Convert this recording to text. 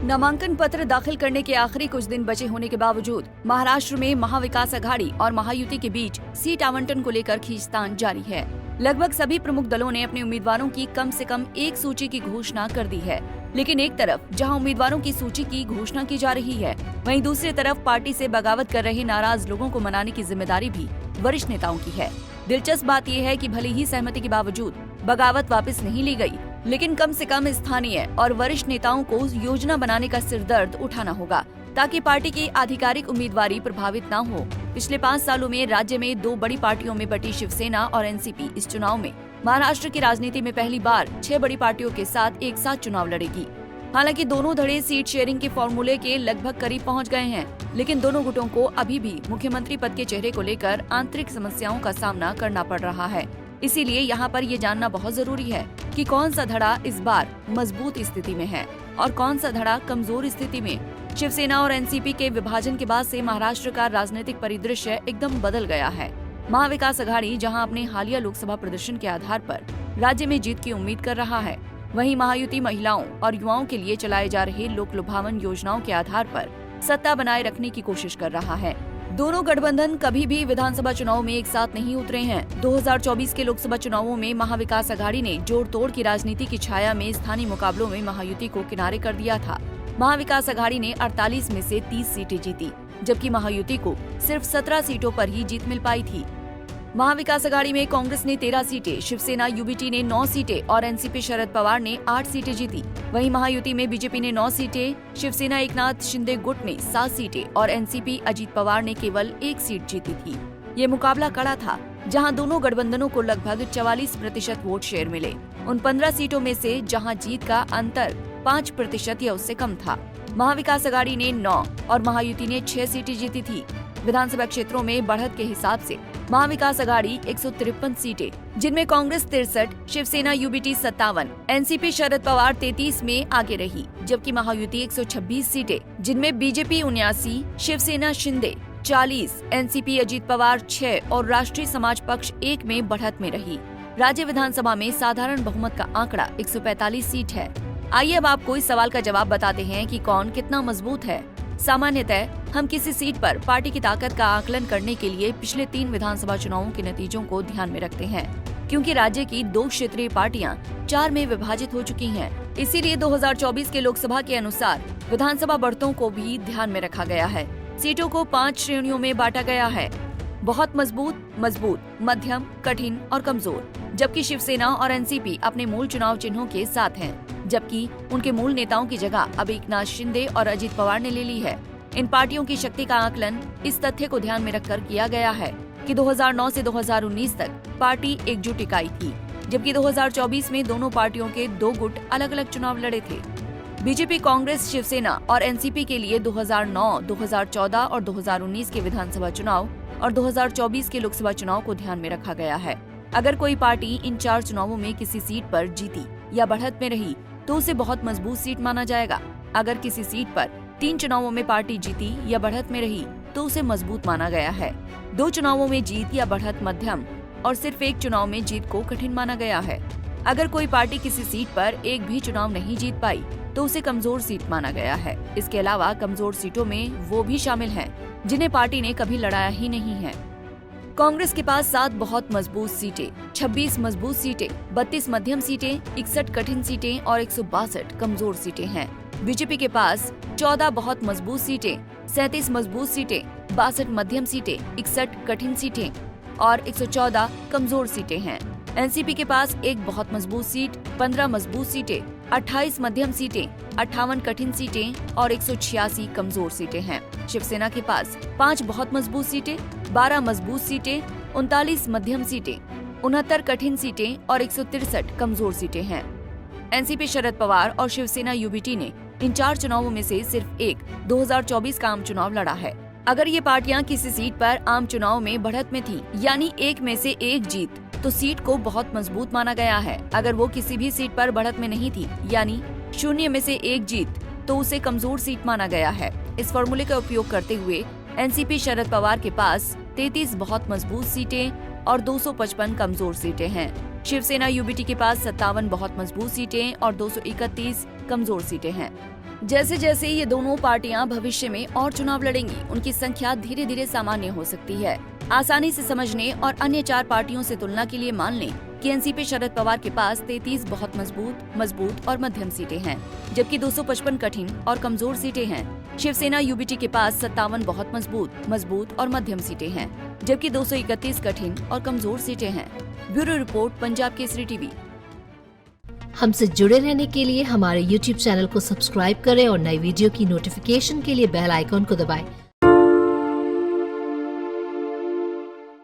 नामांकन पत्र दाखिल करने के आखिरी कुछ दिन बचे होने के बावजूद महाराष्ट्र में महाविकास अघाड़ी और महायुति के बीच सीट आवंटन को लेकर खींचतान जारी है। लगभग सभी प्रमुख दलों ने अपने उम्मीदवारों की कम से कम एक सूची की घोषणा कर दी है। लेकिन एक तरफ जहां उम्मीदवारों की सूची की घोषणा की जा रही है, वहीं दूसरी तरफ पार्टी से बगावत कर रहे नाराज लोगों को मनाने की जिम्मेदारी भी वरिष्ठ नेताओं की है। दिलचस्प बात यह है कि भले ही सहमति के बावजूद बगावत वापस नहीं ली गई, लेकिन कम से कम स्थानीय और वरिष्ठ नेताओं को योजना बनाने का सिरदर्द उठाना होगा ताकि पार्टी की आधिकारिक उम्मीदवारी प्रभावित न हो। पिछले 5 सालों में राज्य में 2 बड़ी पार्टियों में बटी शिवसेना और एनसीपी इस चुनाव में महाराष्ट्र की राजनीति में पहली बार 6 बड़ी पार्टियों के साथ एक साथ चुनाव लड़ेगी। हालांकि दोनों धड़े सीट शेयरिंग के फॉर्मूले के लगभग करीब पहुंच गए हैं, लेकिन दोनों गुटों को अभी भी मुख्यमंत्री पद के चेहरे को लेकर आंतरिक समस्याओं का सामना करना पड़ रहा है। इसीलिए यहाँ पर ये जानना बहुत जरूरी है कि कौन सा धड़ा इस बार मजबूत स्थिति में है और कौन सा धड़ा कमजोर स्थिति में। शिवसेना और एनसीपी के विभाजन के बाद से महाराष्ट्र का राजनीतिक परिदृश्य एकदम बदल गया है। महाविकास अघाड़ी जहां अपने हालिया लोकसभा प्रदर्शन के आधार पर राज्य में जीत की उम्मीद कर रहा है, वहीं महायुति महिलाओं और युवाओं के लिए चलाए जा रहे लोक लुभावन योजनाओं के आधार पर सत्ता बनाए रखने की कोशिश कर रहा है। दोनों गठबंधन कभी भी विधानसभा चुनाव में एक साथ नहीं उतरे हैं। 2024 के लोकसभा चुनावों में महाविकास अघाड़ी ने जोड़ तोड़ की राजनीति की छाया में स्थानीय मुकाबलों में महायुति को किनारे कर दिया था। महाविकास अघाड़ी ने 48 में से 30 सीटें जीती, जबकि महायुति को सिर्फ 17 सीटों पर ही जीत मिल पाई थी। महाविकास अघाड़ी में कांग्रेस ने 13 सीटें, शिवसेना यूबीटी ने 9 सीटें और एनसीपी शरद पवार ने 8 सीटें जीती। वहीं महायुति में बीजेपी ने 9 सीटें, शिवसेना एकनाथ शिंदे गुट ने 7 सीटें और एनसीपी अजीत पवार ने केवल 1 सीट जीती थी। ये मुकाबला कड़ा था, जहां दोनों गठबंधनों को लगभग 44% वोट शेयर मिले। उन 15 सीटों में से जहां जीत का अंतर 5% या उससे कम था। महाविकास अघाड़ी ने 9 और महायुति ने 6 सीटें जीती थी। विधानसभा क्षेत्रों में बढ़त के हिसाब से महाविकास अघाड़ी 153 सीटें, जिनमें कांग्रेस 63, शिवसेना यूबीटी 57, एनसीपी शरद पवार 33 में आगे रही, जबकि महायुति 126 सीटें, जिनमें बीजेपी 79, शिवसेना शिंदे 40, एनसीपी अजीत पवार 6 और राष्ट्रीय समाज पक्ष 1 में बढ़त में रही। राज्य विधानसभा में साधारण बहुमत का आंकड़ा 145 सीट है। आइए अब आपको इस सवाल का जवाब बताते हैं कि कौन कितना मजबूत है। सामान्यतः हम किसी सीट पर पार्टी की ताकत का आकलन करने के लिए पिछले 3 विधानसभा चुनावों के नतीजों को ध्यान में रखते हैं, क्योंकि राज्य की 2 क्षेत्रीय पार्टियां 4 में विभाजित हो चुकी हैं। इसीलिए 2024 के लोकसभा के अनुसार विधानसभा बढ़तों को भी ध्यान में रखा गया है। सीटों को 5 श्रेणियों में बांटा गया है: बहुत मजबूत, मजबूत, मध्यम, कठिन और कमजोर। जबकि शिवसेना और एनसीपी अपने मूल चुनाव चिन्हों के साथ हैं, जबकि उनके मूल नेताओं की जगह अब एकनाथ शिंदे और अजीत पवार ने ले ली है। इन पार्टियों की शक्ति का आकलन इस तथ्य को ध्यान में रखकर किया गया है कि 2009 से 2019 तक पार्टी एकजुट इकाई थी, जबकि 2024 में दोनों पार्टियों के 2 गुट अलग अलग चुनाव लड़े थे। बीजेपी, कांग्रेस, शिवसेना और एनसीपी के लिए 2009, 2014 और 2019 के विधानसभा चुनाव और 2024 के लोकसभा चुनाव को ध्यान में रखा गया है। अगर कोई पार्टी इन 4 चुनावों में किसी सीट पर जीती या बढ़त में रही तो उसे बहुत मजबूत सीट माना जाएगा। अगर किसी सीट पर 3 चुनावों में पार्टी जीती या बढ़त में रही तो उसे मजबूत माना गया है। 2 चुनावों में जीत या बढ़त मध्यम और सिर्फ 1 चुनाव में जीत को कठिन माना गया है। अगर कोई पार्टी किसी सीट पर एक भी चुनाव नहीं जीत पाई तो उसे कमजोर सीट माना गया है। इसके अलावा कमजोर सीटों में वो भी शामिल हैं जिन्हें पार्टी ने कभी लड़ाया ही नहीं है। कांग्रेस के पास 7 बहुत मजबूत सीटें, 26 मजबूत सीटें, 32 मध्यम सीटें, 61 कठिन सीटें और 162 कमजोर सीटें हैं। बीजेपी के पास 14 बहुत मजबूत सीटें, 37 मजबूत सीटें, 62 मध्यम सीटें, 61 कठिन सीटें और 114 कमजोर सीटें हैं। एनसीपी के पास 1 बहुत मजबूत सीट, 15 मजबूत सीटें, 28 मध्यम सीटें, 58 कठिन सीटें और 186 कमजोर सीटें हैं। शिवसेना के पास 5 बहुत मजबूत सीटें, 12 मजबूत सीटें, 39 मध्यम सीटें, 69 कठिन सीटें और 163 कमजोर सीटें हैं। एनसीपी शरद पवार और शिवसेना यूबीटी ने इन 4 चुनावों में से सिर्फ एक 2024 का आम चुनाव लड़ा है। अगर ये पार्टियां किसी सीट पर आम चुनाव में बढ़त में थी, यानी 1 में से 1 जीत, तो सीट को बहुत मजबूत माना गया है। अगर वो किसी भी सीट पर बढ़त में नहीं थी, यानी 0 में से 1 जीत, तो उसे कमजोर सीट माना गया है। इस फॉर्मूले का उपयोग करते हुए एनसीपी शरद पवार के पास 33 बहुत मजबूत सीटें और 255 कमजोर सीटें हैं। शिवसेना यूबीटी के पास 57 बहुत मजबूत सीटें और 231 कमजोर सीटें हैं। जैसे जैसे ये दोनों पार्टियां भविष्य में और चुनाव लड़ेंगी, उनकी संख्या धीरे धीरे सामान्य हो सकती है। आसानी से समझने और अन्य 4 पार्टियों से तुलना के लिए मान लें कि एनसीपी शरद पवार के पास 33 बहुत मजबूत और मध्यम सीटें हैं, जबकि 255 कठिन और कमजोर सीटें हैं। शिवसेना यूबीटी के पास 57 बहुत मजबूत और मध्यम सीटें हैं, जबकि 231 कठिन और कमजोर सीटें हैं। Bureau report, Punjab Kesari TV. हमसे जुड़े रहने के लिए हमारे YouTube चैनल को सब्सक्राइब करें और नई वीडियो की नोटिफिकेशन के लिए बेल आइकॉन को दबाएं।